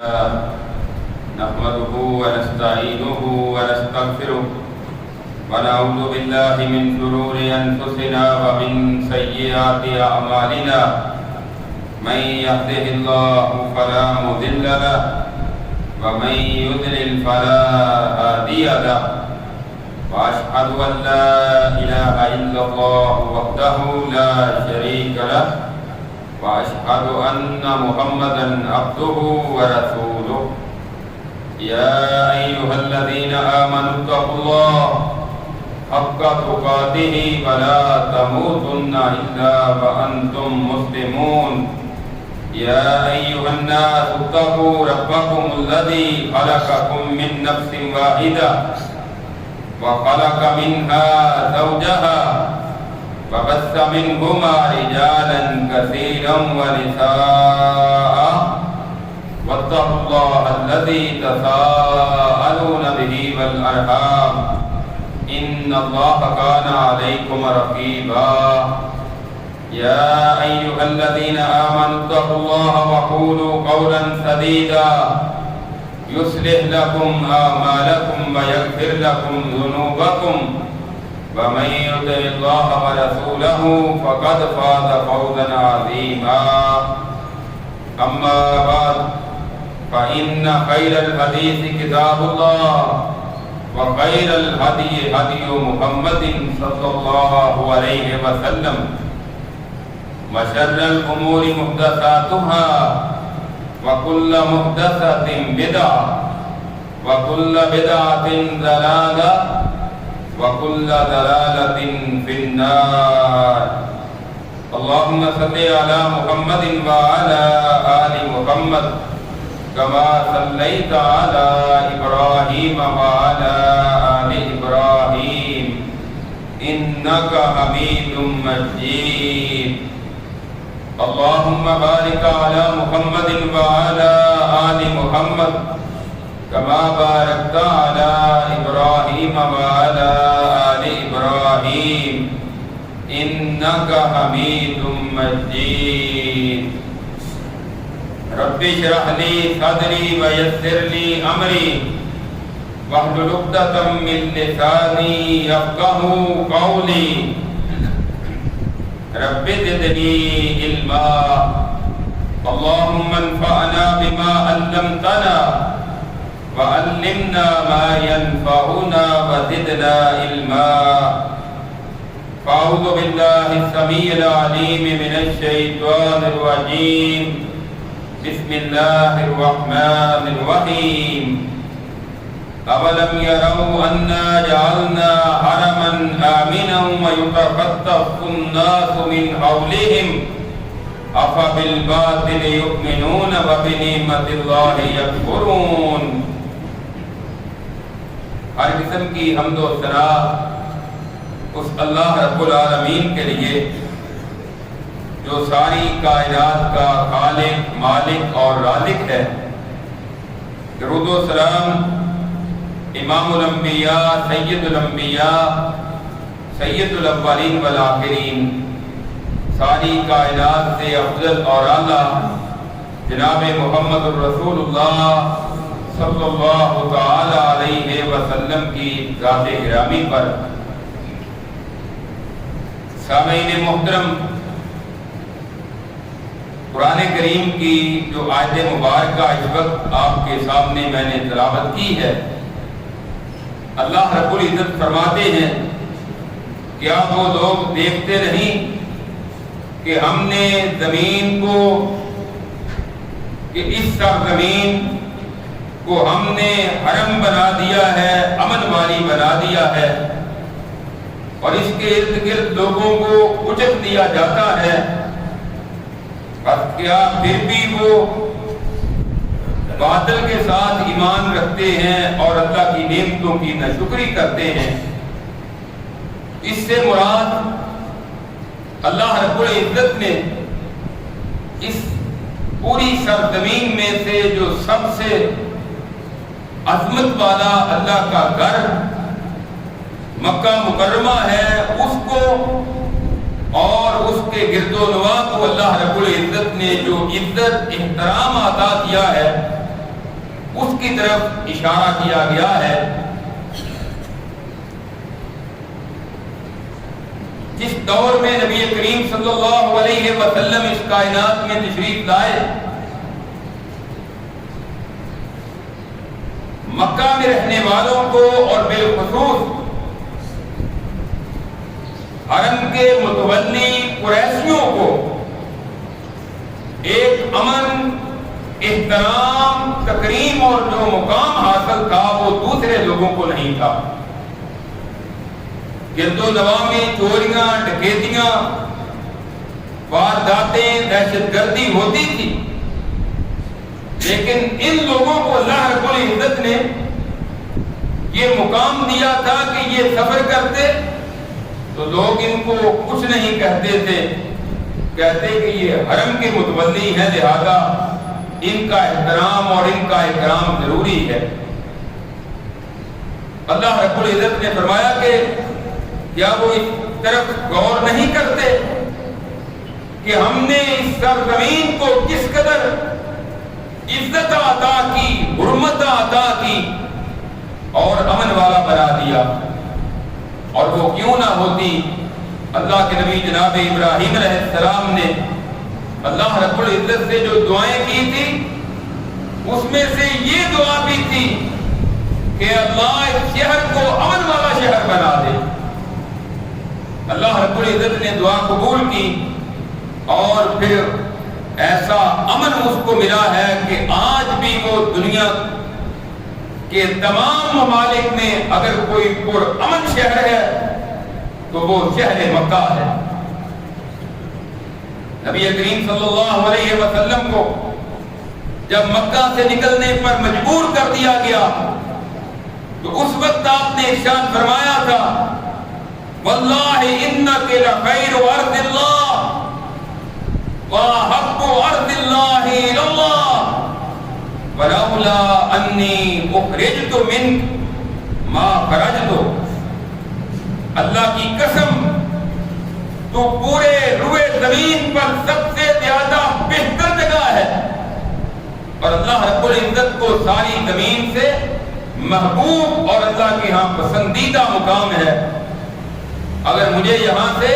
نحمده ونستعينه ونستغفره ونعوذ بالله من شرور أنفسنا ومن سيئات أعمالنا من يهده الله فلا مضل له ومن يضلل فلا هادي له وأشهد أن لا إله إلا الله وحده لا شريك له وأشهد أن محمدًا عبده ورسوله يا أيها الذين آمنوا اتقوا الله حق تقاته ولا تموتن إلا وأنتم مسلمون يا أيها الناس اتقوا ربكم الذي خلقكم من نفس واحدة وخلق منها زوجها وبث منهما رجالا كثيرا ونساء واتقوا الله الذي تساءلون به والأرحام إن الله كان عليكم رقيبا يا أيها الذين آمنوا اتقوا الله وقولوا قولا سديدا يصلح لكم أعمالكم ويغفر لكم ذنوبكم ومن يطع الله ورسوله فقد فاز فوزا عظيما أما بعد فإن خير الحديث كتاب الله وخير الهدي هدي محمد صلى الله عليه وسلم وشر الأمور محدثاتها وكل محدثة بدعة وكل بدعة ضلالة وكل ضلالة في النار اللهم صل على محمد وعلى آل محمد كما صليت على إبراهيم وعلى آل إبراهيم إنك حميد مجيد اللهم بارك على محمد وعلى آل محمد كما باركت على إبراهيم وعلى آل إبراهيم إنك حميد مجيد رب اشرح لي صدري ويسر لي أمري واحلل عقدة من لساني يفقهوا قولي رب زدني علما اللهم انفعنا بما علمتنا وعلمنا ما ينفعنا وزدنا علما فأعوذ بالله السميع العليم من الشيطان الرجيم بسم الله الرحمن الرحيم أولم يروا أنا جعلنا حرما آمنا ويتخطف الناس من حولهم أفبالباطل يؤمنون وبنعمة الله يكفرون ہر قسم کی حمد و ثنا اس اللہ رب العالمین کے لیے جو ساری کائنات کا خالق مالک اور رازق ہے۔ درود و سلام امام الانبیاء سید الانبیاء سید الاولین والآخرین ساری کائنات سے افضل اور اعلیٰ جناب محمد الرسول اللہ صلی اللہ تعالی علیہ وسلم کی ذات گرامی پر۔ سامعین محترم، قرآن کریم کی جو آیت مبارکہ اس وقت آپ کے سامنے میں نے تلاوت کی ہے، اللہ رب العزت فرماتے ہیں کیا وہ لوگ دیکھتے نہیں کہ ہم نے زمین کو، کہ اس سرزمین کو ہم نے حرم بنا دیا ہے، امن والی بنا دیا ہے، اور اس کے ارد گرد لوگوں کو اچک دیا جاتا ہے، اور کیا پھر بھی وہ باطل کے ساتھ ایمان رکھتے ہیں اور اللہ کی نعمتوں کی ناشکری کرتے ہیں۔ اس سے مراد اللہ رب العزت نے اس پوری سرزمین میں سے جو سب سے عظمت والا اللہ کا گھر مکہ مکرمہ ہے، اس کو اور اس کے گرد و نواح کو اللہ رب العزت نے جو عزت احترام عطا کیا ہے، کی طرف اشارہ کیا گیا ہے. جس دور میں نبی کریم صلی اللہ علیہ وسلم اس کائنات میں تشریف لائے، مکہ میں رہنے والوں کو اور بالخصوص حرم کے متولی قریشیوں کو ایک امن، احترام، تکریم اور جو مقام حاصل تھا وہ دوسرے لوگوں کو نہیں تھا. گرد و نواح میں چوریاں، ڈکیتیاں، وارداتیں، دہشت گردی ہوتی تھی، لیکن ان لوگوں کو اللہ رب العزت نے یہ مقام دیا تھا کہ یہ سفر کرتے تو لوگ ان کو کچھ نہیں کہتے تھے، کہتے کہ یہ حرم کے متولی ہیں، لہذا ان کا احترام اور ان کا اکرام ضروری ہے. اللہ رب العزت نے فرمایا کہ کیا وہ اس طرف غور نہیں کرتے کہ ہم نے اس سرزمین کو کس قدر عزت عطا کی، حرمت عطا کی اور امن والا بنا دیا. اور وہ کیوں نہ ہوتی؟ اللہ کے نبی جناب ابراہیم علیہ السلام نے اللہ رب العزت سے جو دعائیں کی تھی اس میں سے یہ دعا بھی تھی کہ اللہ اس شہر کو امن والا شہر بنا دے. اللہ رب العزت نے دعا قبول کی اور پھر ایسا امن اس کو ملا ہے کہ آج بھی وہ دنیا کے تمام ممالک میں اگر کوئی پرامن شہر ہے تو وہ شہر مکہ ہے. نبی کریم صلی اللہ علیہ وسلم کو جب مکہ سے نکلنے پر مجبور کر دیا گیا تو اس وقت آپ نے ارشاد فرمایا تھا واللہ انک لخیر ارض اللہ واحب ارض اللہ الی اللہ ولولا انی اخرجت منک ما خرجت. اللہ کی قسم تو پورے روئے زمین پر سب سے زیادہ بہتر جگہ ہے اور اللہ رب العزت کو ساری زمین سے محبوب اور اللہ کے ہاں پسندیدہ مقام ہے. اگر مجھے یہاں سے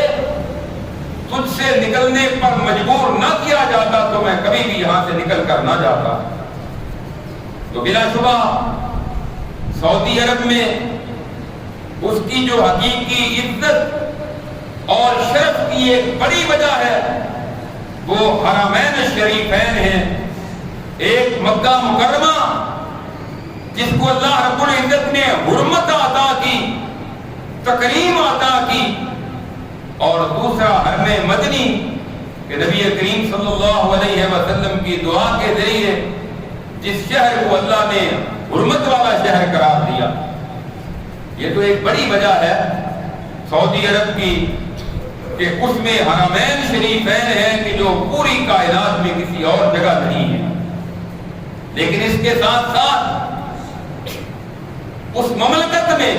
تجھ سے نکلنے پر مجبور نہ کیا جاتا تو میں کبھی بھی یہاں سے نکل کر نہ جاتا. تو بلا شبہ سعودی عرب میں اس کی جو حقیقی عزت اور شرف کی ایک بڑی وجہ ہے وہ حرمین شریفین ہیں. ایک مکہ مکرمہ جس کو اللہ رب العزت نے حرمت عطا کی، تکریم عطا کی، اور دوسرا حرم مدنی کہ نبی کریم صلی اللہ علیہ وسلم کی دعا کے ذریعے جس شہر کو اللہ نے حرمت والا شہر قرار دیا. یہ تو ایک بڑی وجہ ہے سعودی عرب کی کہ اس میں حرمین شریفین ہیں کہ جو پوری کائنات میں کسی اور جگہ نہیں ہے. لیکن اس کے ساتھ ساتھ اس مملکت میں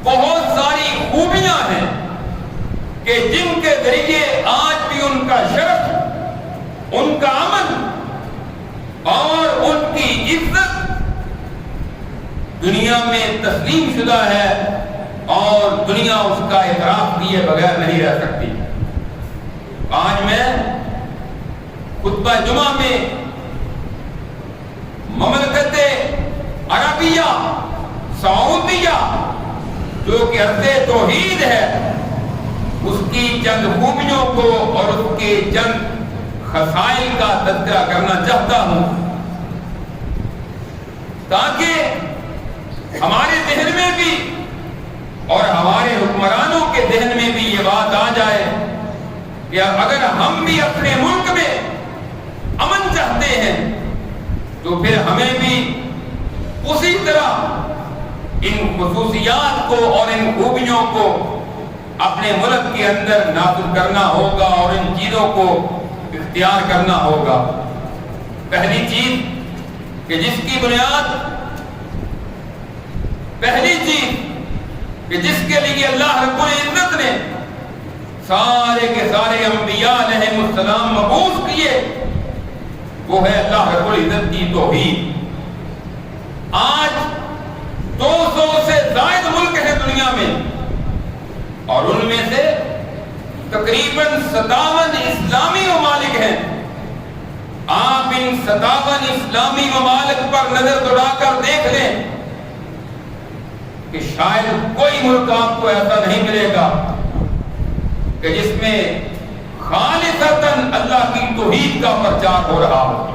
بہت ساری خوبیاں ہیں کہ جن کے ذریعے آج بھی ان کا شرف، ان کا امن اور ان کی عزت دنیا میں تسلیم شدہ ہے اور دنیا اس کا اعتراف کیے بغیر نہیں رہ سکتی. آج میں خطبہ جمعہ میں مملکت عربیہ سعودیہ جو کہ ارض توحید ہے اس کی چند خوبیوں کو اور اس کے چند خصائل کا تذکرہ کرنا چاہتا ہوں تاکہ ہمارے ذہن میں بھی اور ہمارے حکمرانوں کے ذہن میں بھی یہ بات آ جائے کہ اگر ہم بھی اپنے ملک میں امن چاہتے ہیں تو پھر ہمیں بھی اسی طرح ان خصوصیات کو اور ان خوبیوں کو اپنے ملک کے اندر نافذ کرنا ہوگا اور ان چیزوں کو اختیار کرنا ہوگا. پہلی چیز کہ جس کی بنیاد، پہلی چیز کہ جس کے لیے اللہ رب العزت نے سارے کے سارے انبیاء علیہ السلام مبعوث کیے وہ ہے اللہ رب العزت کی توحید. اور ان میں سے تقریباً 57 اسلامی ممالک ہیں. آپ ان 57 اسلامی ممالک پر نظر دوڑا کر دیکھ لیں کہ شاید کوئی ملک آپ کو ایسا نہیں ملے گا کہ جس میں خالصتاً اللہ کی توحید کا پرچار ہو رہا ہو.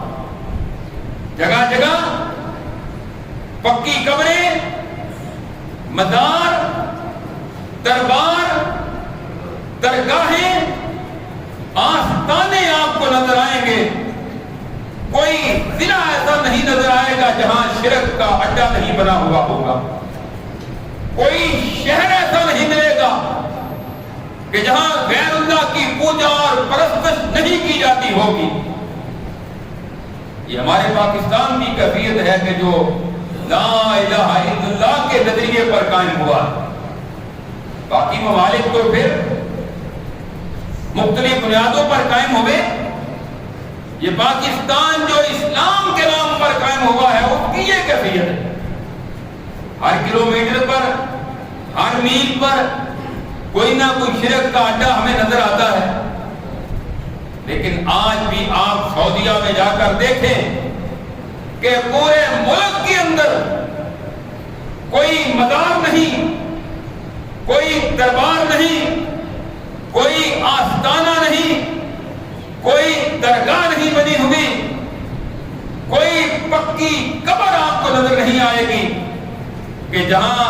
جگہ جگہ پکی قبریں، مزار، دربار، درگاہیں، آستانے آپ کو نظر آئیں گے. کوئی ضلع ایسا نہیں نظر آئے گا جہاں شرک کا اڈا نہیں بنا ہوا ہوگا. کوئی شہر ایسا نہیں ملے گا کہ جہاں غیر اللہ کی پوجا اور پرستش نہیں کی جاتی ہوگی. یہ ہمارے پاکستان کی کیفیت ہے کہ جو لا الہ الا اللہ کے نظریے پر قائم ہوا. باقی ممالک تو پھر مختلف بنیادوں پر قائم ہوئے. یہ پاکستان جو اسلام کے نام پر قائم ہوا ہے اس کی یہ کیفیت ہے. ہر کلومیٹر پر، ہر میل پر کوئی نہ کوئی شرک کا اڈا ہمیں نظر آتا ہے. لیکن آج بھی آپ سعودیہ میں جا کر دیکھیں کہ پورے ملک کے اندر کوئی مزار نہیں، کوئی دربار نہیں، کوئی آستانہ نہیں، کوئی درگاہ نہیں بنی ہوئی، کوئی پکی قبر آپ کو نظر نہیں آئے گی کہ جہاں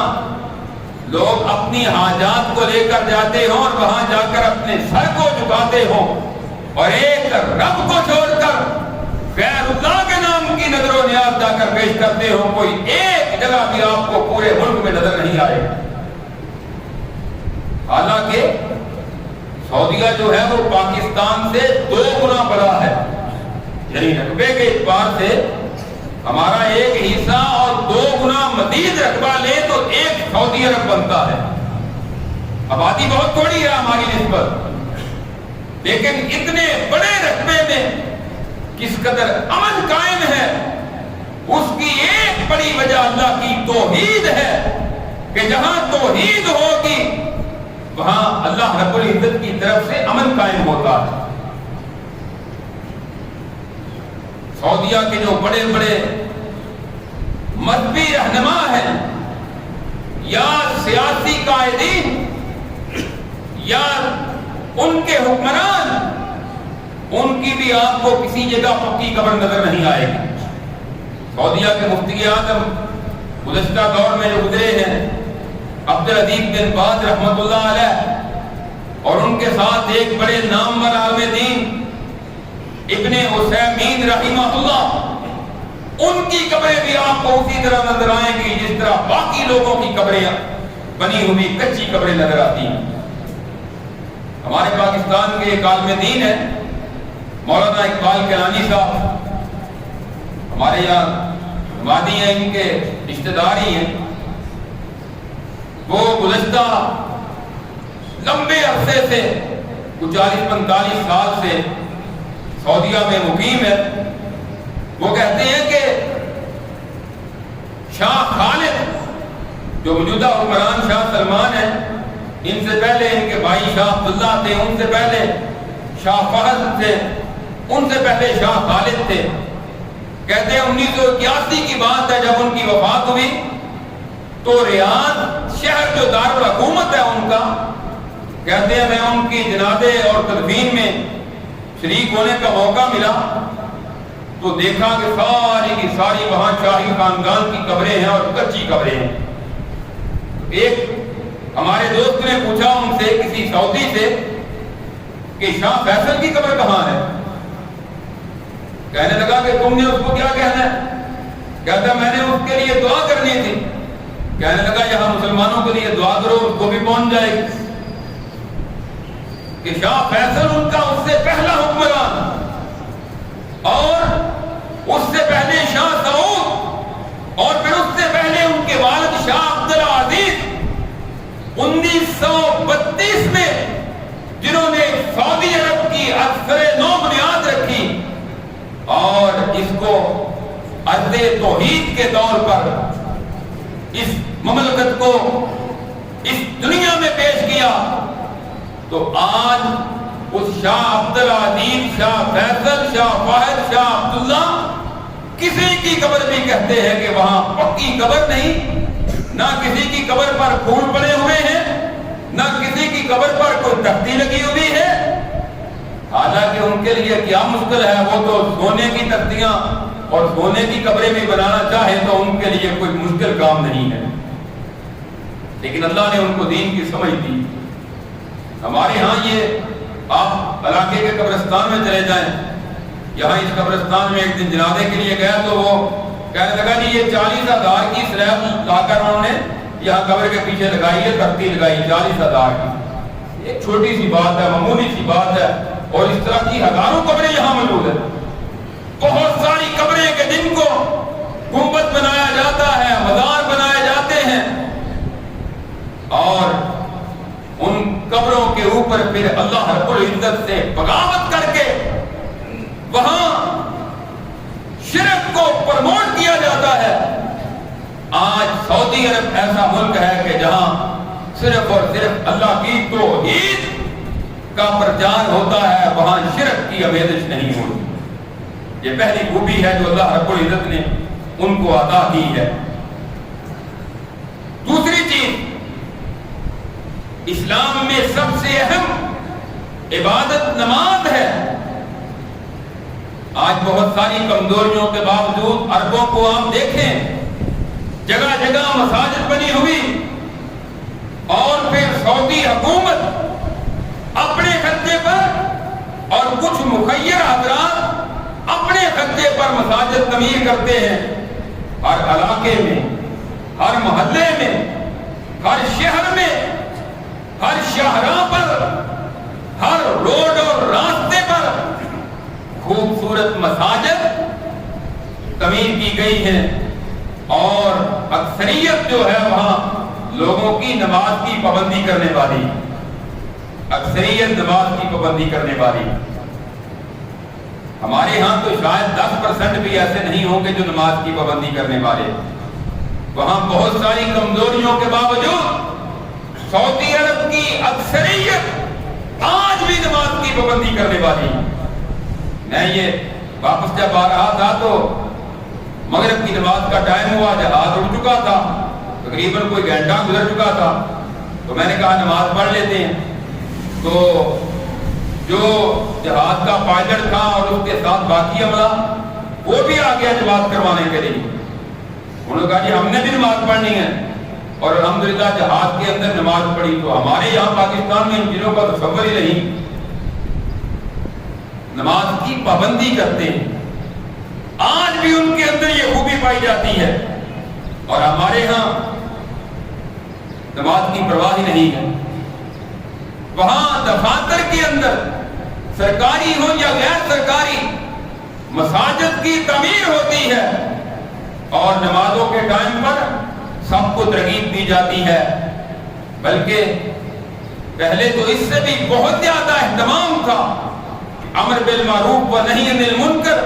لوگ اپنی حاجات کو لے کر جاتے ہوں اور وہاں جا کر اپنے سر کو جھکاتے ہوں اور ایک رب کو چھوڑ کر غیر اللہ کے نام کی نظر و نیاز جا کر پیش کرتے ہوں. کوئی ایک جگہ بھی آپ کو پورے ملک میں نظر نہیں آئے. حالانکہ سعودیہ جو ہے وہ پاکستان سے 2 گنا بڑا ہے. یعنی رقبے کے اعتبار سے ہمارا ایک حصہ اور 2 گنا مزید رقبہ لے تو 1 سعودی عرب بنتا ہے. آبادی بہت تھوڑی ہے ہماری نسبت، لیکن اتنے بڑے رقبے میں کس قدر امن قائم ہے اس کی ایک بڑی وجہ اللہ کی توحید ہے کہ جہاں توحید ہوگی وہاں اللہ رب العزت کی طرف سے امن قائم ہوتا ہے. سعودیہ کے جو بڑے بڑے مذہبی رہنما ہیں یا سیاسی قائدین یا ان کے حکمران، ان کی بھی آپ کو کسی جگہ پکی قبر نظر نہیں آئے گی. سعودیہ کے مفتی اعظم گزشتہ دور میں جو گزرے ہیں عبدالعزیز بن باز رحمۃ اللہ علیہ، اور ان کے ساتھ ایک بڑے نامور عالم دین ابن عثیمین رحمہ اللہ، ان کی قبریں بھی آپ کو اسی طرح نظر آئیں گی جس طرح باقی لوگوں کی قبریں بنی ہوئی کچی قبریں نظر آتی ہیں. ہمارے پاکستان کے ایک عالم دین ہے مولانا اقبال کیلانی صاحب، ہمارے یہاں مادی ہیں، ان کے رشتہ دار ہی ہیں. وہ گزشتہ لمبے عرصے سے 40-45 سال سے سعودیہ میں مقیم ہے. وہ کہتے ہیں کہ شاہ خالد جو موجودہ حکمران شاہ سلمان ہیں، ان سے پہلے ان کے بھائی شاہ عبداللہ تھے، ان سے پہلے شاہ فہد تھے، ان سے پہلے شاہ خالد تھے. کہتے ہیں 1981 کی بات ہے جب ان کی وفات ہوئی تو ریاض شہر جو دارالحکومت ہے ان کا، کہتے ہیں میں ان کی جنازے اور تدفین میں شریک ہونے کا موقع ملا تو دیکھا کہ ساری کی ساری وہاں شاہی خاندان کی قبریں ہیں اور کچی قبریں ہیں. ایک ہمارے دوست نے پوچھا ان سے کسی سعودی سے کہ شاہ فیصل کی قبر کہاں ہے؟ کہنے لگا کہ تم نے اس کو کیا کہنا ہے؟ کہتا میں نے اس کے لیے دعا کرنی تھی. کہنے لگا یہاں مسلمانوں کے لیے دعا کرو، اس کو بھی پہنچ جائے گی کہ شاہ فیصل ان کا اس سے پہلا حکمران اور اس سے پہلے شاہ سعود اور پھر اس سے پہلے ان کے والد شاہ عبدالعزیز 1932 میں جنہوں نے سعودی عرب کی اکثر نو بنیاد رکھی اور اس کو عہد توحید کے دور پر اس مملکت کو اس دنیا میں پیش کیا، تو آج اس شاہ عبدالعزیز، شاہ فیصل، شاہ فاہد، شاہ عبداللہ کسی کی قبر بھی کہتے ہیں کہ وہاں پکی قبر نہیں، نہ کسی کی قبر پر پھول پڑے ہوئے ہیں، نہ کسی کی قبر پر کوئی تختی لگی ہوئی ہے۔ حالانکہ ان کے لیے کیا مشکل ہے، وہ تو سونے کی تختیاں اور سونے کی قبریں بھی بنانا چاہے تو ان کے لیے کوئی مشکل کام نہیں ہے، لیکن اللہ نے ان کو دین کی سمجھ دی۔ ہمارے ہاں یہ آپ علاقے کے قبرستان میں چلے جائیں، یہاں اس قبرستان میں ایک دن جنازے کے لیے گیا تو وہ کہنے لگا جی یہ 40,000 کی سلیب لا کر انہوں نے یہاں قبر کے پیچھے لگائی ہے، تختی لگائی 40,000 کی۔ ایک چھوٹی سی بات ہے، معمولی سی بات ہے، اور اس طرح کی ہزاروں قبریں یہاں موجود ہیں۔ بہت ساری قبریں کہ جن کو گنبد بنایا جاتا ہے، مزار بنائے جاتے ہیں، اور ان قبروں کے اوپر پھر اللہ رب العزت سے بغاوت کر کے وہاں شرک کو پروموٹ کیا جاتا ہے۔ آج سعودی عرب ایسا ملک ہے کہ جہاں صرف اور صرف اللہ کی توحید کا پرچار ہوتا ہے، وہاں شرک کی آمیزش نہیں ہوتی۔ یہ پہلی خوبی ہے جو اللہ رب العزت نے ان کو عطا کی ہے۔ دوسری چیز، اسلام میں سب سے اہم عبادت نماز ہے۔ آج بہت ساری کمزوریوں کے باوجود عربوں کو آپ دیکھیں، جگہ جگہ مساجد بنی ہوئی، اور پھر سعودی حکومت اپنے خرچے پر اور کچھ مخیر حضرات اپنے خرچے پر مساجد تعمیر کرتے ہیں۔ ہر علاقے میں، ہر محلے میں، ہر شہر میں، ہر شاہراہ پر، ہر روڈ اور راستے پر خوبصورت مساجد تعمیر کی گئی ہے، اور اکثریت جو ہے وہاں لوگوں کی نماز کی پابندی کرنے والی، اکثریت نماز کی پابندی کرنے والی۔ ہمارے ہاں تو شاید 10% بھی ایسے نہیں ہوں گے جو نماز کی پابندی کرنے والے۔ وہاں بہت ساری کمزوریوں کے باوجود سعودی عرب کی اکثریت آج بھی نماز کی پابندی کرنے والی۔ میں یہ واپس جب آ رہا تھا تو مغرب کی نماز کا ٹائم ہوا، جہاز اڑ چکا تھا، تقریباً کوئی گھنٹہ گزر چکا تھا، تو میں نے کہا نماز پڑھ لیتے ہیں۔ تو جو جہاز کا پائلٹ تھا اور اس کے ساتھ باقی عملہ، وہ بھی آ گیا نماز کروانے کے لیے۔ انہوں نے کہا جی ہم نے بھی نماز پڑھنی ہے، اور الحمدللہ جہاز کے اندر نماز پڑھی۔ تو ہمارے یہاں پاکستان میں ان چیزوں کا تصور ہی نہیں، نماز کی پابندی کرتے ہیں۔ آج بھی ان کے اندر یہ خوبی پائی جاتی ہے، اور ہمارے ہاں نماز کی پرواہ ہی نہیں ہے۔ وہاں دفاتر کے اندر سرکاری ہو یا غیر سرکاری مساجد کی تعمیر ہوتی ہے، اور نمازوں کے ٹائم پر سب کو ترغیب دی جاتی ہے، بلکہ پہلے تو اس سے بھی بہت زیادہ اہتمام تھا۔ امر بالمعروف و نہی عن المنکر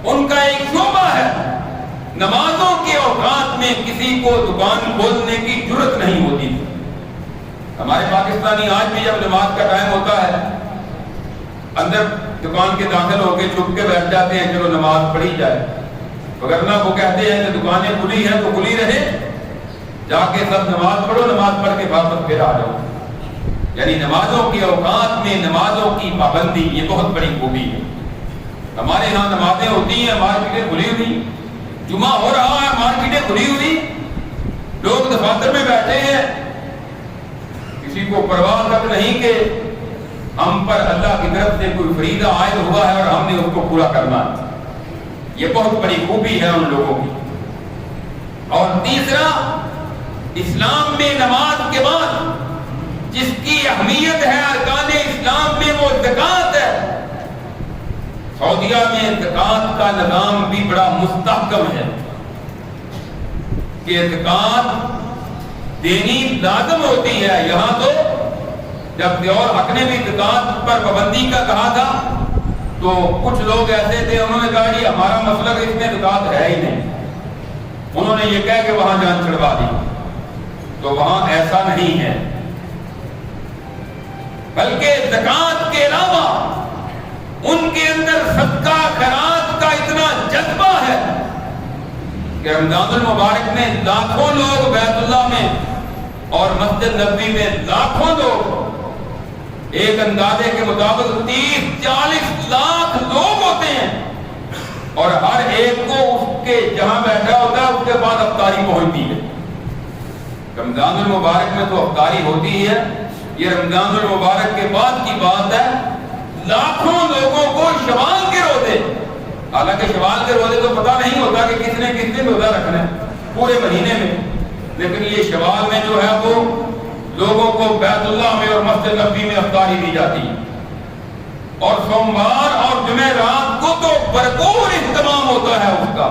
ان کا ایک شعبہ ہے۔ نمازوں کے اوقات میں کسی کو دکان کھولنے کی جرت نہیں ہوتی تھی۔ ہمارے پاکستانی آج بھی جب نماز کا ٹائم ہوتا ہے اندر دکان کے داخل ہو کے چھپ کے بیٹھ جاتے ہیں، چلو نماز پڑھی جائے، وگرنہ وہ کہتے ہیں کہ دکانیں کھلی ہیں تو کھلی رہے، جا کے سب نماز پڑھو، نماز پڑھ کے واپس پھر آ جاؤ۔ یعنی نمازوں کے اوقات میں نمازوں کی پابندی یہ بہت بڑی خوبی ہے۔ ہمارے ہاں نمازیں ہوتی ہیں، مارکیٹیں کھلی ہوئی، جمعہ ہو رہا ہے، مارکیٹیں کھلی ہوئی، لوگ دفاتر میں بیٹھے ہیں، کسی کو پرواہ تک نہیں کہ ہم پر اللہ کی طرف سے کوئی فریضہ عائد ہوا ہے اور ہم نے اس کو پورا کرنا ہے۔ یہ بہت بڑی خوبی ہے ان لوگوں کی۔ اور تیسرا، اسلام میں نماز کے بعد جس کی اہمیت ہے ارکان اسلام میں، وہ زکوٰۃ ہے۔ سعودیہ میں زکوٰۃ کا نظام بھی بڑا مستحکم ہے کہ زکوٰۃ دینی لازم ہوتی ہے۔ یہاں تو جب دیور حق نے بھی زکوٰۃ پر پابندی کا کہا تھا تو کچھ لوگ ایسے تھے، انہوں نے کہا جی ہمارا مسلک اس میں زکوٰۃ ہے ہی نہیں، انہوں نے یہ کہہ کہ وہاں جان چھڑوا دی۔ تو وہاں ایسا نہیں ہے، بلکہ زکات کے علاوہ ان کے اندر صدقہ خیرات کا اتنا جذبہ ہے کہ رمضان المبارک میں لاکھوں لوگ بیت اللہ میں اور مسجد نبوی میں لاکھوں لوگ، ایک اندازے کے مطابق 30-40 لاکھ لوگ ہوتے ہیں، اور ہر ایک کو اس کے جہاں بیٹھا ہوتا ہے اس کے بعد افطاری پہنچتی ہے۔ رمضان المبارک میں تو افطاری ہوتی ہی ہے، یہ رمضان المبارک کے بعد کی بات ہے۔ لاکھوں لوگوں کو شوال کے روزے، حالانکہ شوال کے روزے تو پتہ نہیں ہوتا کہ کس نے کس دن روزہ رکھنا ہے پورے مہینے میں، لیکن یہ شوال میں جو ہے وہ لوگوں کو بیت اللہ میں اور مسجد نبوی میں افطاری دی جاتی ہے، اور سوموار اور جمعرات کو تو بھرپور اہتمام ہوتا ہے اس کا۔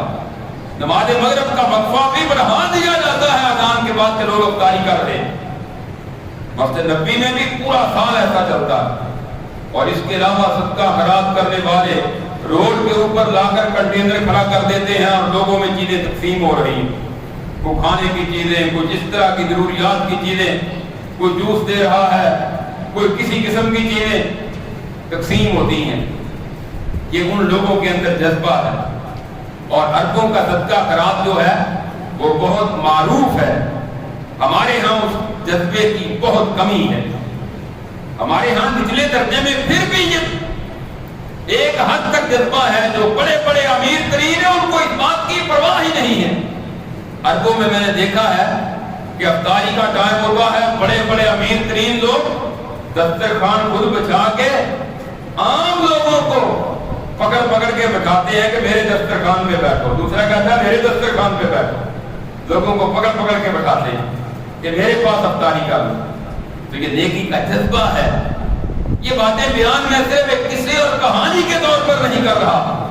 نماز مغرب کا وقفہ بھی بڑھا دیا جاتا ہے اذان کے بعد کے لوگ افطاری کر رہے ہیں۔ مسجد نبوی میں بھی پورا سال ایسا چلتا ہے، اور اس کے علاوہ صدقہ خیرات کرنے والے روڈ کے اوپر لا کر کنٹینر کھڑا کر دیتے ہیں اور لوگوں میں چیزیں تقسیم ہو رہی ہیں، کوئی کھانے کی چیزیں، کوئی اس طرح کی ضروریات کی چیزیں، کوئی جوس دے رہا ہے، کوئی کسی قسم کی چیزیں تقسیم ہوتی ہیں۔ یہ ان لوگوں کے اندر جذبہ ہے، اور اربوں کا صدقہ خیرات جو ہے وہ بہت معروف ہے۔ ہمارے ہاں اس جذبے کی بہت کمی ہے۔ ہمارے ہاں نچلے درجے میں پھر بھی یہ ایک حد تک جذبہ ہے، جو بڑے بڑے امیر ترین ہیں ان کو اس بات کی پرواہ ہی نہیں ہے۔ عربوں میں نے دیکھا ہے کہ افطاری کا ٹائم ہوتا ہے، بڑے بڑے امیر ترین لوگ دسترخوان خود بچھا کے عام لوگوں کو پکڑ پکڑ کے بٹھاتے ہیں کہ میرے دسترخوان پہ بیٹھو، دوسرا کہتا ہے میرے دسترخوان پہ بیٹھو، لوگوں کو پکڑ پکڑ کے بٹھاتے ہیں کہ میرے پاس افطاری کر لو۔ تو یہ نیکی کا جذبہ ہے۔ یہ باتیں بیان میں صرف ایک قصے اور کہانی کے طور پر نہیں کر رہا،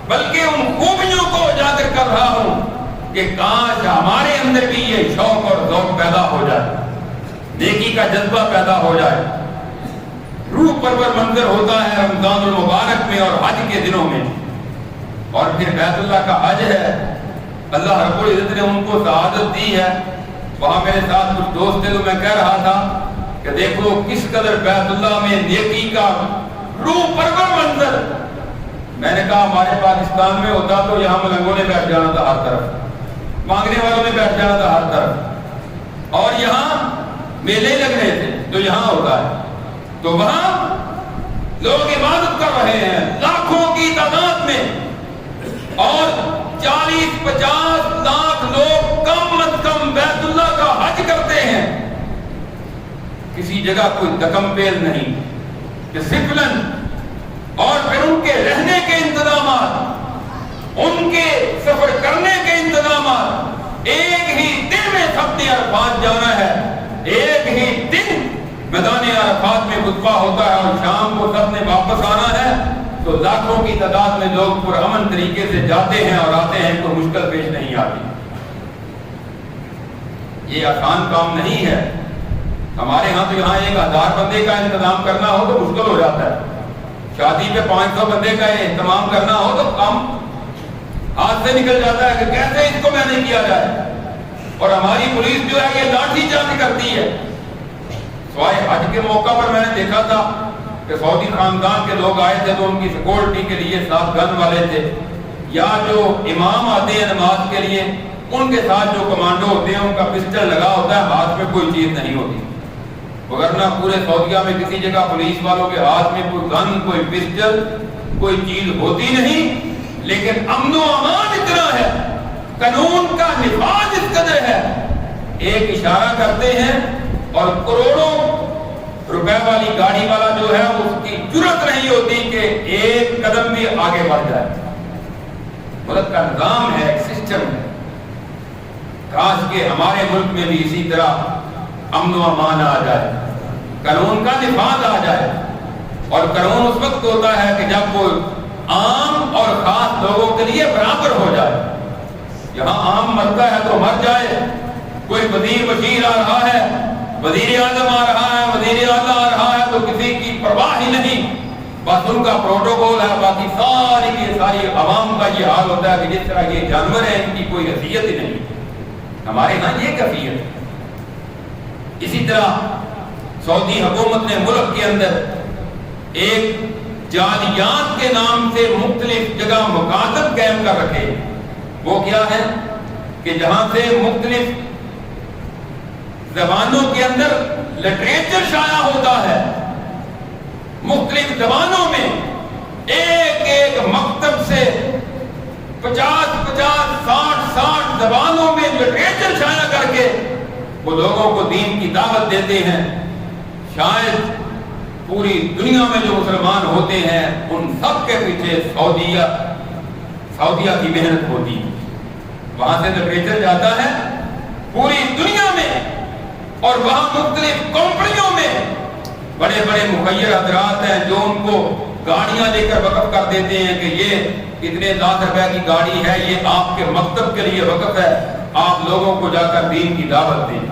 بلکہ ان خوبیوں کو اجاگر کر رہا ہوں کہ کاش ہمارے اندر بھی یہ شوق اور ذوق پیدا ہو جائے، نیکی کا جذبہ پیدا ہو جائے۔ روح پرور منظر ہوتا ہے رمضان المبارک میں اور حج کے دنوں میں، اور پھر بیت اللہ کا حج ہے۔ اللہ رب العزت نے ان کو سعادت دی ہے۔ وہاں میرے ساتھ کچھ دوست تھے تو میں کہہ رہا تھا کہ دیکھو کس قدر بیت اللہ میں نیکی کا روح پرور منظر۔ میں نے کہا ہمارے پاکستان میں ہوتا تو یہاں ملنگوں نے بیٹھ جانا تھا ہر طرف، مانگنے والوں نے بیٹھ جانا تھا ہر طرف، اور یہاں میلے لگ رہے تھے جو یہاں ہوتا ہے، تو وہاں لوگ عبادت کر رہے ہیں لاکھوں کی تعداد میں، اور 40-50 لاکھ لوگ کم از کم بیت اللہ کا حج کرتے ہیں۔ کسی جگہ کوئی دکم پیل نہیں، ڈسپلن، اور پھر ان کے رہنے کے انتظامات، ان کے سفر کرنے کے انتظامات، ایک ہی دن میں سب نے عرفات جانا ہے، ایک ہی دن میدان عرفات میں خطبہ ہوتا ہے اور شام کو سب نے واپس آنا ہے، تو لاکھوں کی تعداد میں لوگ پرامن طریقے سے جاتے ہیں اور آتے ہیں، کوئی مشکل پیش نہیں آتی۔ یہ آسان کام نہیں ہے۔ ہمارے ہاں تو یہاں 1000 بندے کا انتظام کرنا ہو تو مشکل ہو جاتا ہے، شادی پہ 500 بندے کا اہتمام کرنا ہو تو کام ہاتھ سے نکل جاتا ہے کہ کیسے اس کو مینج کیا جائے، اور ہماری پولیس جو ہے یہ لاٹھی چارج کرتی ہے۔ سوائے حج کے موقع پر میں نے دیکھا تھا کہ سعودی خاندان کے لوگ آئے تھے تو ان کی سیکورٹی کے لیے 7 گن والے تھے، یا جو امام آتے ہیں نماز کے لیے ان کے ساتھ جو کمانڈو ہوتے ہیں ان کا پسٹل لگا ہوتا ہے، ہاتھ میں کوئی چیز نہیں ہوتی، ورنہ پورے سعودیہ میں کسی جگہ پولیس والوں کے ہاتھ میں کوئی گن، کوئی پسٹل، کوئی چیز ہوتی نہیں۔ لیکن امن و امان اتنا ہے، قانون کا نفاذ اس قدر ہے، ایک اشارہ کرتے ہیں اور کروڑوں روپے والی گاڑی والا جو ہے اس کی جرات نہیں ہوتی کہ ایک قدم بھی آگے بڑھ جائے۔ ملک کا نظام ہے، ایک سسٹم ہے۔ کاش کہ ہمارے ملک میں بھی اسی طرح امن و امان آ جائے، قانون کا نفاذ آ جائے، اور قانون اس وقت ہوتا ہے کہ جب وہ عام اور خاص لوگوں کے لیے برابر ہو جائے۔ یہاں عام مرتا ہے تو مر جائے، کوئی وزیر وزیر آ رہا ہے، وزیر اعظم آ رہا ہے، وزیر اعلیٰ آ رہا ہے تو کسی کی پرواہ ہی نہیں، بس ان کا پروٹوکول ہے، باقی ساری کی ساری عوام کا یہ حال ہوتا ہے کہ جس طرح یہ جانور ہیں ان کی کوئی حیثیت ہی نہیں۔ ہمارے ہاں یہ کیفیت ہے۔ اسی طرح سعودی حکومت نے ملک کے اندر ایک جالیات کے نام سے مختلف جگہ مکاتب قائم کر رکھے. وہ کیا ہے کہ جہاں سے مختلف زبانوں کے اندر لٹریچر شائع ہوتا ہے، مختلف زبانوں میں ایک ایک مکتب سے 50-60 زبانوں میں لٹریچر شائع کر کے وہ لوگوں کو دین کی دعوت دیتے ہیں. شاید پوری دنیا میں جو مسلمان ہوتے ہیں ان سب کے پیچھے سعودیہ کی محنت ہوتی ہے. وہاں سے لٹریچر جاتا ہے پوری دنیا میں، اور وہاں مختلف کمپنیوں میں بڑے بڑے مخیر حضرات ہیں جو ان کو گاڑیاں لے کر وقف کر دیتے ہیں کہ یہ اتنے لاکھ روپے کی گاڑی ہے، یہ آپ کے مکتب کے لیے وقف ہے، آپ لوگوں کو جا کر دین کی دعوت دیں.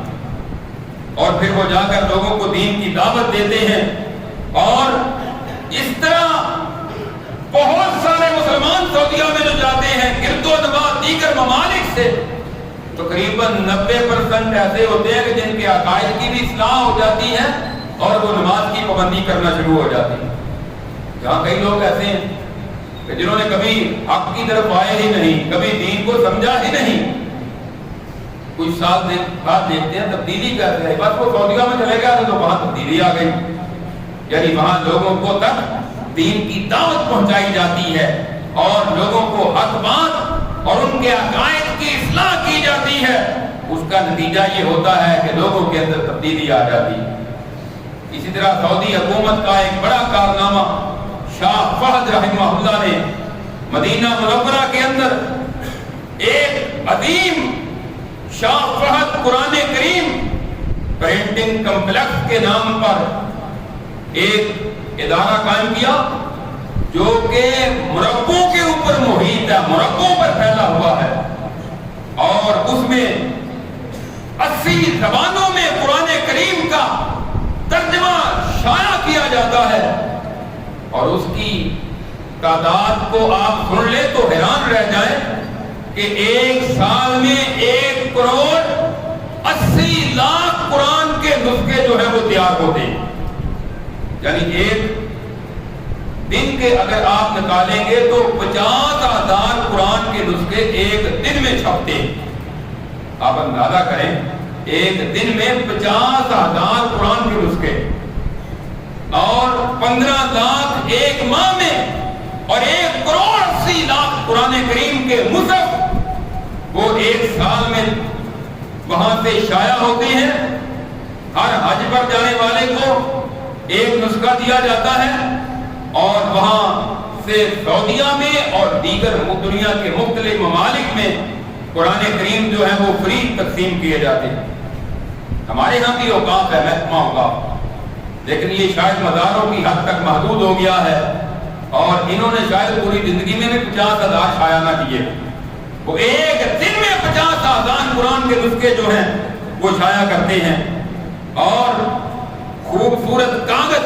اور پھر وہ جا کر لوگوں کو دین کی دعوت دیتے ہیں. اور اس طرح بہت سارے مسلمان سعودیہ میں جو جاتے ہیں گرد و نواح دیگر ممالک سے، تقریباً 90% ایسے ہوتے ہیں کہ جن کے عقائد کی بھی اصلاح ہو جاتی ہے اور وہ نماز کی پابندی کرنا شروع ہو جاتی ہے. جہاں کئی لوگ ایسے ہیں کہ جنہوں نے کبھی حق کی طرف آئے ہی نہیں، کبھی دین کو سمجھا ہی نہیں، کچھ سال بعد دیکھتے ہیں تبدیلی کرتے ہیں، بس وہ سعودیہ میں چلے گئے تو وہاں تبدیلی آ گئی. یعنی وہاں لوگوں کو تک دین کی دعوت پہنچائی جاتی ہے اور لوگوں کو حق بات اور ان کے عقائد کی اصلاح کی جاتی ہے. اس کا نتیجہ یہ ہوتا ہے کہ لوگوں کے اندر تبدیلی آ جاتی ہے. اسی طرح سعودی حکومت کا ایک بڑا کارنامہ شاہ فہد رحمہ اللہ نے مدینہ منورہ کے اندر ایک عظیم شاہ فہد قرآن کریم پرنٹنگ کمپلیکس کے نام پر ایک ادارہ قائم کیا جو کہ مربوں کے اوپر محیط ہے، مربوں پر پھیلا ہوا ہے، اور اس میں 80 زبانوں میں قرآن کریم کا ترجمہ شائع کیا جاتا ہے. اور اس کی تعداد کو آپ سن لیں تو حیران رہ جائیں کہ ایک سال میں 1 کروڑ 80 لاکھ قرآن کے نسخے جو ہے وہ تیار ہوتے ہیں. یعنی ایک دن کے اگر آپ نکالیں گے تو 50,000 قرآن کے نسخے ایک دن میں چھپتے ہیں. آپ اندازہ کریں ایک دن میں 50,000 قرآن کے نسخے، اور 15 لاکھ ایک ماہ میں، اور 1 کروڑ 80 لاکھ قرآن کریم کے مصحف وہ ایک سال میں وہاں سے شائع ہوتے ہیں. ہر حج پر جانے والے کو ایک نسخہ دیا جاتا ہے، اور وہاں سے سعودیہ میں اور دیگر دنیا کے مختلف ممالک میں قرآن کریم جو ہے وہ فری تقسیم کیے جاتے ہیں. ہمارے ہاں بھی اوقاف ہے، محکمہ اوقاف، لیکن یہ شاید مزاروں کی حد تک محدود ہو گیا ہے، اور انہوں نے شاید پوری زندگی میں 50,000 شائع نہ کیے. وہ ایک دن میں 50,000 قرآن کے نسخے جو ہیں وہ شائع کرتے ہیں. اور خوبصورت کاغذ،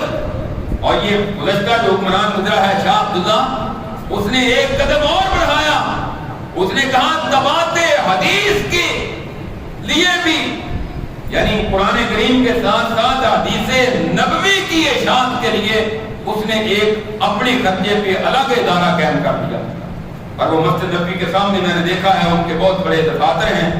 اور یہ گزشتہ جو حکمران گزرا ہے شاہ عبداللہ، اس نے ایک قدم اور بڑھایا. اس نے کہا طباعت حدیث کے لیے بھی، یعنی قرآن کریم کے ساتھ ساتھ حدیث نبوی کی اشاعت کے لیے اس نے ایک اپنے خرچے پہ الگ ادارہ قائم کر دیا. اور وہ مسجد نبوی کے سامنے میں نے دیکھا ہے ان کے بہت بڑے دفاتر ہیں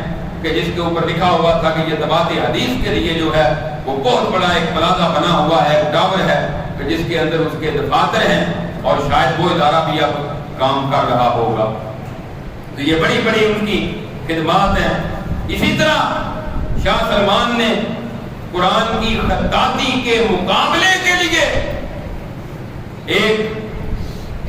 کہ جس کے اوپر لکھا ہوا تھا کہ یہ طباعت حدیث کے لیے جو ہے وہ بہت بڑا ایک پلازہ بنا ہوا ہے، ایک ٹاور ہے کہ جس کے اندر اس کے دفاتر ہیں، اور شاید وہ ادارہ بھی اب کام کر رہا ہوگا. تو یہ بڑی بڑی ان کی خدمات ہیں. اسی طرح شاہ سلمان نے قرآن کی خطاطی کے مقابلے کے لیے ایک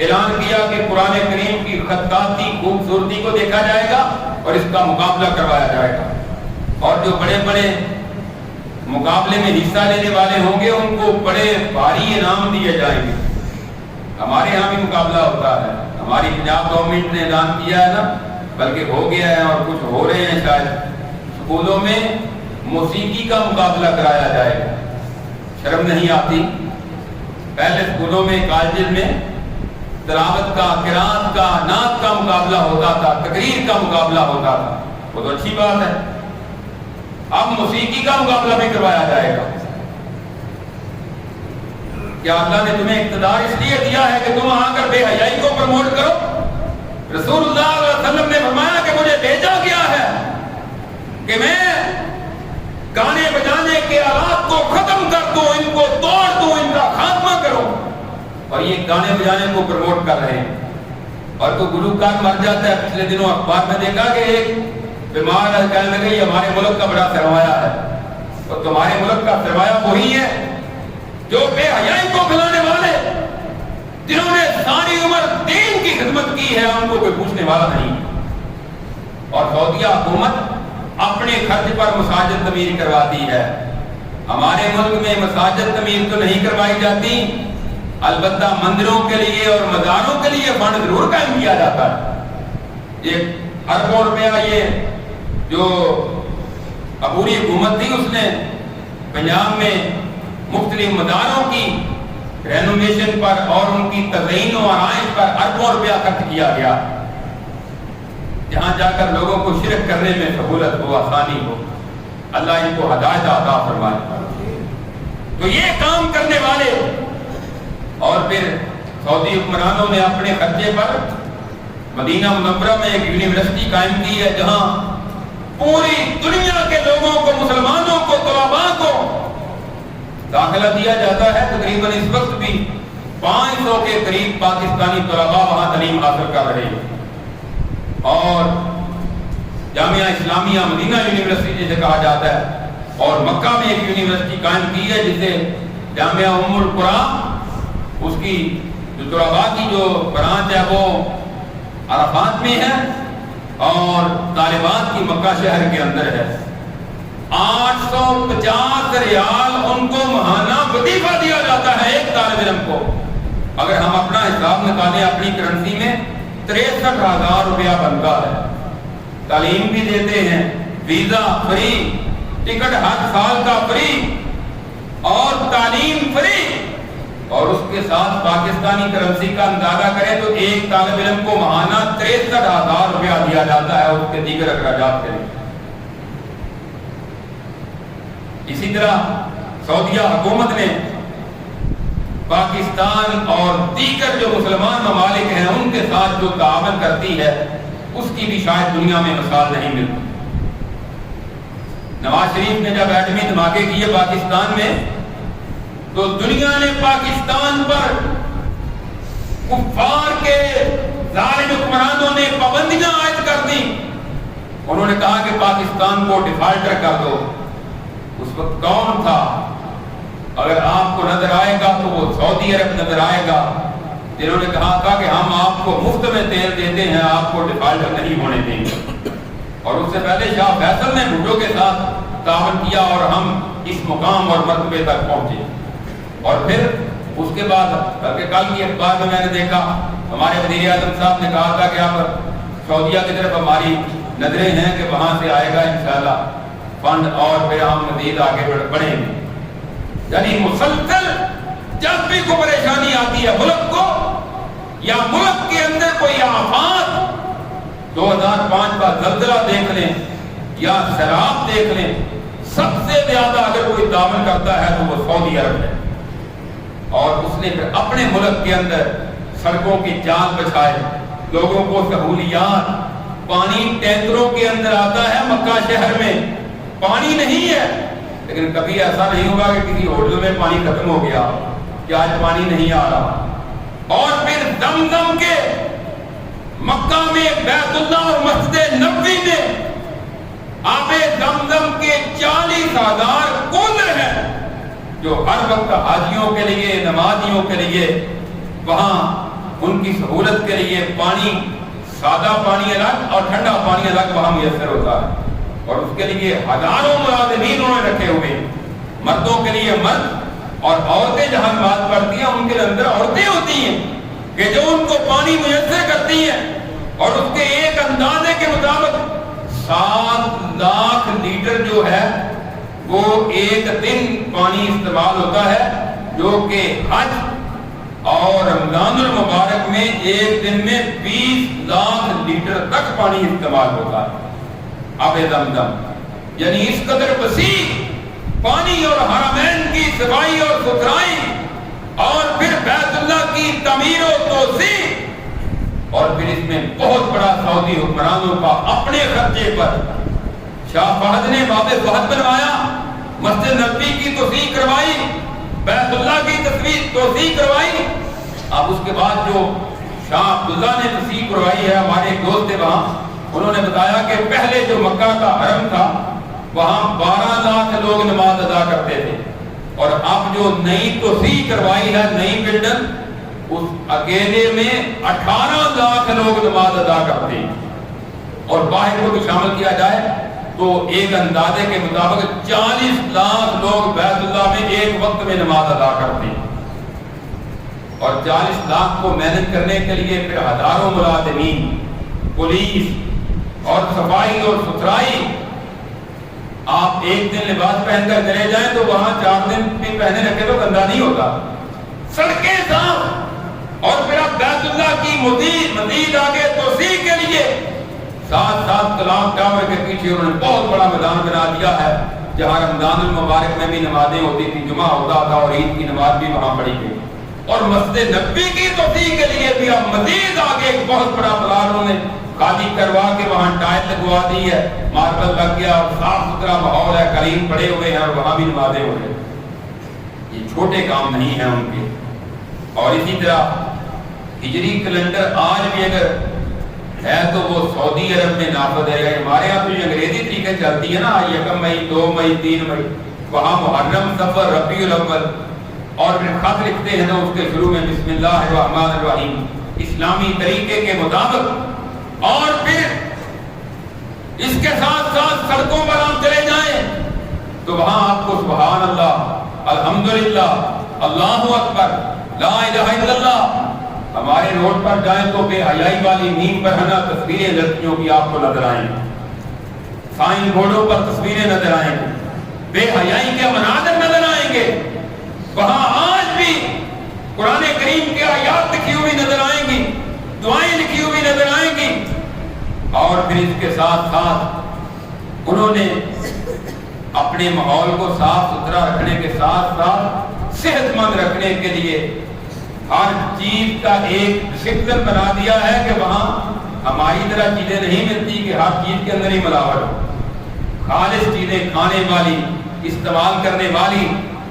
اعلان کیا کہ قرآن کریم کی خطاطی خوبصورتی کو دیکھا جائے گا اور اس کا مقابلہ کروایا جائے گا، اور جو بڑے بڑے مقابلے میں حصہ لینے والے ہوں گے ان کو بڑے بھاری انعام دیے جائیں گے. ہمارے یہاں بھی مقابلہ ہوتا ہے، ہماری پنجاب گورنمنٹ نے اعلان کیا ہے نا، بلکہ ہو گیا ہے اور کچھ ہو رہے ہیں، شاید اسکولوں میں موسیقی کا مقابلہ کرایا جائے گا. شرم نہیں آتی؟ پہلے اسکولوں میں کالجز میں تلاوت کا، قرات کا، نعت کا مقابلہ ہوتا تھا، تقریر کا مقابلہ ہوتا تھا، وہ تو اچھی بات ہے. اب موسیقی کا مقابلہ بھی کروایا جائے گا. کیا اللہ نے تمہیں اقتدار اس لیے دیا ہے کہ تم آ کر بے حیائی کو پروموٹ کرو؟ رسول اللہ علیہ وسلم نے فرمایا کہ مجھے بھیجا گیا ہے کہ میں گانے بجانے کے آلات کو ختم کر دوں، ان کو توڑ دوں، ان کا خاتمہ کروں. اور یہ گانے بجانے کو پروموٹ کر رہے ہیں. اور کوئی گلوکار مر جاتا ہے، پچھلے دنوں اخبار میں دیکھا کہ ایک بیمار ہے، کہنے لگے یہ ہمارے ملک کا بڑا سرمایہ ہے. اور تمہارے ملک کا سرمایہ وہی ہے جو بے حیائی کو پھیلانے والے، جنہوں نے ساری عمر دین کی خدمت کی ہے، ان کو کوئی پوچھنے والا نہیں. اور سعودیہ حکومت اپنے خرچ پر مساجد تعمیر کرواتی ہے. ہمارے ملک میں مساجد تعمیر تو نہیں کروائی جاتی، البتہ مندروں کے لیے اور مزاروں کے لیے فنڈ ضرور قائم کیا جاتا ہے. یہ اربوں روپیہ یہ جو عبوری حکومت تھی، اس نے پنجاب میں مختلف مزاروں کی رینوویشن پر اور ان کی تزئین و آرائش پر اربوں روپیہ خرچ کیا گیا، جہاں جا کر لوگوں کو شرک کرنے میں سہولت ہو، آسانی ہو. اللہ ان کو ہدایت عطا فرمائے. تو یہ کام کرنے والے، اور پھر سعودی حکمرانوں نے اپنے خرچے پر مدینہ منورہ میں ایک یونیورسٹی قائم کی ہے، جہاں پوری دنیا کے لوگوں کو، مسلمانوں کو، طلباء کو داخلہ دیا جاتا ہے. تقریباً اس وقت بھی 500 کے قریب پاکستانی طلباء وہاں تعلیم حاصل کر رہے ہیں. اور جامعہ اسلامیہ مدینہ یونیورسٹی جسے کہا جاتا ہے، اور مکہ میں ایک یونیورسٹی قائم کی ہے جسے جامعہ ام القرآ، اس کی جو طلباء کی جو برانچ ہے وہ عرفات میں ہے، اور طالبات کی مکہ شہر کے اندر ہے. 850 ریال ان کو ماہانہ وظیفہ دیا جاتا ہے ایک طالب علم کو. اگر ہم اپنا حساب نکالیں اپنی کرنسی میں 63,000 روپیہ بنتا ہے. تعلیم بھی دیتے ہیں، ویزا فری، ٹکٹ ہر سال کا فری، اور تعلیم فری. اور اس کے ساتھ پاکستانی کرنسی کا اندازہ کریں تو ایک طالب علم کو ماہانہ 63,000 روپیہ دیا جاتا ہے اس کے دیگر اخراجات کے لیے. اسی طرح سعودیہ حکومت نے پاکستان اور دیگر جو مسلمان ممالک ہیں ان کے ساتھ جو تعاون کرتی ہے، اس کی بھی شاید دنیا میں مثال نہیں ملتی. نواز شریف نے جب ایٹمی دھماکے کیے پاکستان میں، تو دنیا نے پاکستان پر کفار کے ظالم حکمرانوں نے پابندیاں عائد کر دی. انہوں نے کہا کہ پاکستان کو ڈیفالٹر کر دو. اس وقت کون تھا؟ اگر آپ کو نظر آئے گا تو وہ سعودی عرب نظر آئے گا، جنہوں نے کہا تھا کہ ہم آپ کو مفت میں تیل دیتے ہیں، آپ کو ڈیفالٹر نہیں ہونے دیں گے. اور اس سے پہلے شاہ فیصل نے بھٹو کے ساتھ تعاون کیا اور ہم اس مقام اور مرتبے تک پہنچے. اور پھر اس کے بعد کل کی اخبار میں نے دیکھا ہمارے وزیر اعظم صاحب نے کہا تھا کہ اب سعودیہ کی طرف ہماری نظریں ہیں کہ وہاں سے آئے گا انشاءاللہ فنڈ، اور پھر ہم مزید آگے بڑھیں گے. یعنی مسلسل جب بھی کوئی پریشانی آتی ہے ملک کو، یا ملک کے اندر کوئی آفات، 2005 کا زلزلہ دیکھ لیں یا سیلاب دیکھ لیں، سب سے زیادہ اگر کوئی تعاون کرتا ہے تو وہ سعودی عرب ہے. اور اس نے پھر اپنے ملک کے اندر سڑکوں کی جال بچھائے، لوگوں کو سہولیات، پانی ٹینکروں کے اندر آتا ہے. مکہ شہر میں پانی نہیں ہے، لیکن کبھی ایسا نہیں ہوگا کہ کسی ہوٹل میں پانی ختم ہو گیا کہ آج پانی نہیں آ رہا. اور پھر زمزم کے مکہ میں، بیت اللہ اور مسجد نبوی میں آب زمزم کے 40,000 کولر ہیں جو ہر وقت حاجیوں کے لیے، نمازیوں کے لیے، وہاں ان کی سہولت کے لیے پانی، سادہ پانی الگ اور ٹھنڈا پانی الگ وہاں میسر ہوتا ہے. اور اس کے لیے ہزاروں ملازمین انہوں نے رکھے ہوئے، مردوں کے لیے مرد، اور عورتیں جہاں نماز پڑھتی ہیں ان کے اندر عورتیں ہوتی ہیں کہ جو ان کو پانی میسر کرتی ہیں. اور اس کے ایک اندازے کے مطابق 7 لاکھ لیٹر جو ہے وہ ایک دن پانی استعمال ہوتا ہے، جو کہ حج اور رمضان المبارک میں ایک دن میں 20 لاکھ لیٹر تک پانی استعمال ہوتا ہے. آب زمزم یعنی اس قدر وسیع پانی اور حرمین کی صفائی اور ستھرائی اور پھر بیت اللہ کی تعمیر و توسیع، اور پھر اس میں بہت بڑا سعودی حکمرانوں کا اپنے خرچے پر شاہ فہد نے باب فہد بنوایا، مسجد نبوی کی توسیع کروائی، بیت اللہ کی توسیع کروائی۔ اب اس کے بعد جو شاہ عبداللہ نے توسیع کروائی ہے، ہمارے ایک دوست تھے وہاں، انہوں نے بتایا کہ پہلے جو مکہ کا حرم تھا وہاں 12 لاکھ لوگ نماز ادا کرتے تھے، اور اب جو نئی توسیع کروائی ہے، نئی بلڈنگ، اس اکیلے میں 18 لاکھ لوگ نماز ادا کرتے ہیں، اور باہر کو بھی شامل کیا جائے تو ایک اندازے کے مطابق 40 لاکھ لوگ بیت اللہ میں ایک وقت میں نماز ادا کرتے ہیں، اور 40 لاکھ کو مینج کرنے کے لیے پھر ہزاروں ملازمین، پولیس اور صفائی اور ستھرائی۔ آپ ایک دن لباس پہن کر چلے جائیں تو وہاں 4 دن بھی پہنے رکھے تو گندا نہیں ہوتا، سڑکیں صاف، اور پھر اب بیت اللہ کی مزید آگے توسیع کے لیے ساتھ کلام ٹاور کے پیچھے انہوں نے بہت بڑا میدان بنا دیا ہے، جہاں رمضان المبارک میں بھی نمازیں ہوتی تھی، جمعہ ہوتا تھا، اور عید کی نماز بھی وہاں پڑھی گئی، اور مسجد نبوی کی توسیع کے لیے بھی اب مزید آگے ایک بہت بڑا پلان انہوں نے خالی کروا کے وہاں ٹائل لگوا دی ہے، ماربل لگ گیا، اور صاف ستھرا ماحول ہے، کریم پڑے ہوئے ہیں، اور وہاں بھی نمازیں ہو رہے ہیں۔ یہ چھوٹے کام نہیں ہیں ان کے۔ اور اسی طرح ہجری کیلنڈر آج بھی اگر ہے تو وہ سعودی عرب میں نافذ ہے۔ ہمارے یہاں تو یہ انگریزی طریقے چلتی ہے نا، 1 مئی 2 مئی 3 مئی، وہاں محرم صفر ربیع الاول، اور پھر خط لکھتے ہیں تو اس کے شروع میں بسم اللہ الرحمن الرحیم اسلامی طریقے کے مطابق، اور پھر اس کے ساتھ ساتھ سڑکوں پر ہم چلے جائیں تو وہاں آپ کو سبحان اللہ، الحمدللہ، اللہ اکبر، لا الہ الا اللہ۔ ہمارے روڈ پر جائیں تو بے حیائی والی نیم برہنہ تصویریں لڑکیوں کی آپ کو نظر آئیں گی، سائن بورڈوں پر تصویریں نظر آئیں گی، بے حیائی کے مناظر نظر آئیں گے۔ وہاں آج بھی قرآن کریم کے آیات لکھی ہوئی نظر آئیں گی، دعائیں لکھی ہوئی نظر آئیں گی، اور پھر اس کے ساتھ ساتھ انہوں نے اپنے ماحول کو صاف ستھرا رکھنے کے ساتھ ساتھ صحت مند رکھنے کے لیے ہر چیز کا ایک ڈسپلن بنا دیا ہے کہ وہاں ہماری طرح چیزیں نہیں ملتی کہ ہر چیز کے اندر ہی ملاوٹ ہو، خالص چیزیں کھانے والی، استعمال کرنے والی،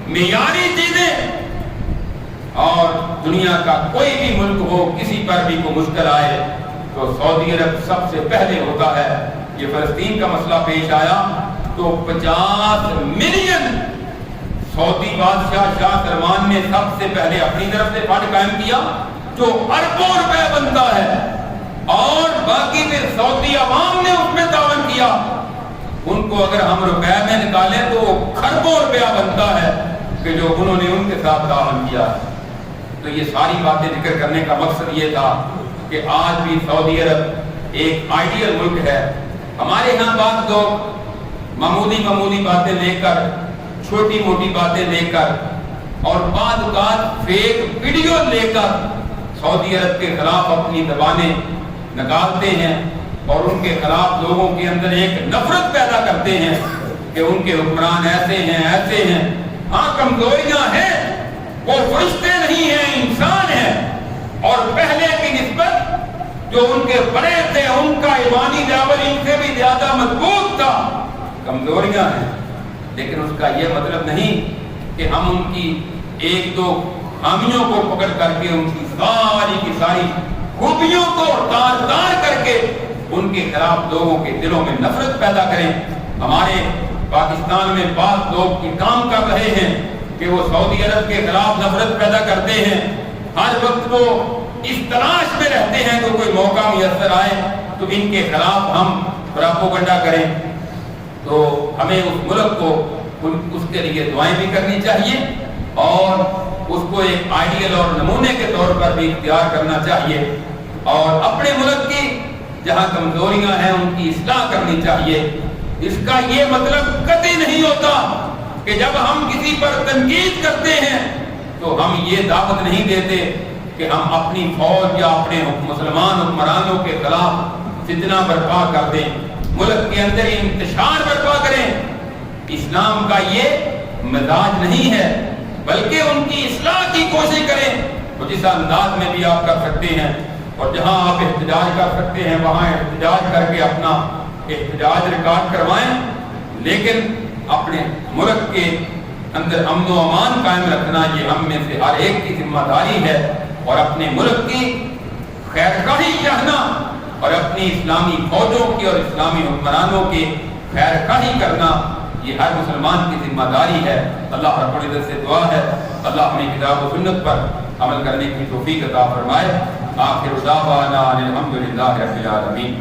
معیاری چیزیں۔ اور دنیا کا کوئی بھی ملک ہو، کسی پر بھی کوئی مشکل آئے تو سعودی عرب سب سے پہلے ہوتا ہے۔ یہ فلسطین کا مسئلہ پیش آیا تو 50 ملین سعودی بادشاہ شاہ سلمان نے سب سے پہلے اپنی طرف سے فنڈ قائم کیا جو اربوں روپے بنتا ہے، اور باقی پھر سعودی عوام نے اس میں تعاون کیا۔ ان کو اگر ہم روپے میں نکالیں تو وہ کھربوں روپیہ بنتا ہے کہ جو انہوں نے ان کے ساتھ تعاون کیا۔ تو یہ ساری باتیں ذکر کرنے کا مقصد یہ تھا کہ آج بھی سعودی عرب ایک آئیڈیل ملک ہے۔ ہمارے یہاں بعض لوگ معمولی باتیں لے کر، چھوٹی موٹی باتیں لے کر، اور بعض اوقات فیک ویڈیو لے کر سعودی عرب کے خلاف اپنی زبانیں نکالتے ہیں، اور ان کے خلاف لوگوں کے اندر ایک نفرت پیدا کرتے ہیں کہ ان کے حکمران ایسے ہیں۔ ہاں کمزوریاں ہیں، وہ فرشتے نہیں ہیں، انسان ہیں، اور پہلے کی نسبت جو ان کے بڑے تھے ان کا ایمانی لیول ان سے بھی زیادہ مضبوط تھا۔ کمزوریاں ہیں، لیکن اس کا یہ مطلب نہیں کہ ہم ان کی ایک دو خامیوں کو پکڑ کر کے ان کی ساری خوبیوں کو تار کر کے ان کے خلاف لوگوں کے دلوں میں نفرت پیدا کریں۔ ہمارے پاکستان میں بعض لوگ یہ کام کر رہے ہیں کہ وہ سعودی عرب کے خلاف نفرت پیدا کرتے ہیں، ہر وقت وہ اس تلاش میں رہتے ہیں کہ کوئی موقع میسر آئے تو ان کے خلاف ہم پروپیگنڈا کریں۔ تو ہمیں اس ملک کو اس کے لیے دعائیں بھی کرنی چاہیے، اور اس کو ایک آئیڈیل اور نمونے کے طور پر بھی اختیار کرنا چاہیے، اور اپنے ملک کی جہاں کمزوریاں ہیں ان کی اصلاح کرنی چاہیے۔ اس کا یہ مطلب قطعی نہیں ہوتا کہ جب ہم کسی پر تنقید کرتے ہیں تو ہم یہ دعوت نہیں دیتے کہ ہم اپنی فوج یا اپنے مسلمان حکمرانوں کے خلاف فتنہ برپا کر دیں، ملک کے اندر انتشار برپا کریں۔ اسلام کا یہ مزاج نہیں ہے، بلکہ ان کی اصلاح کی کوشش کریں. تو جس انداز میں بھی آپ کر سکتے ہیں اور جہاں آپ احتجاج کر سکتے ہیں وہاں احتجاج کر کے اپنا احتجاج ریکارڈ کروائیں، لیکن اپنے ملک کے اندر امن و امان قائم رکھنا یہ ہم میں سے ہر ایک کی ذمہ داری ہے. اور اپنے ملک کی خیر خواہی چاہنا اور اپنی اسلامی فوجوں کی اور اسلامی حکمرانوں کی خیر خواہی کرنا یہ ہر مسلمان کی ذمہ داری ہے. اللہ رب العزت سے دعا ہے اللہ اپنی کتاب و سنت پر عمل کرنے کی توفیق عطا فرمائے. آخر دعوانا الحمدللہ رب العالمین.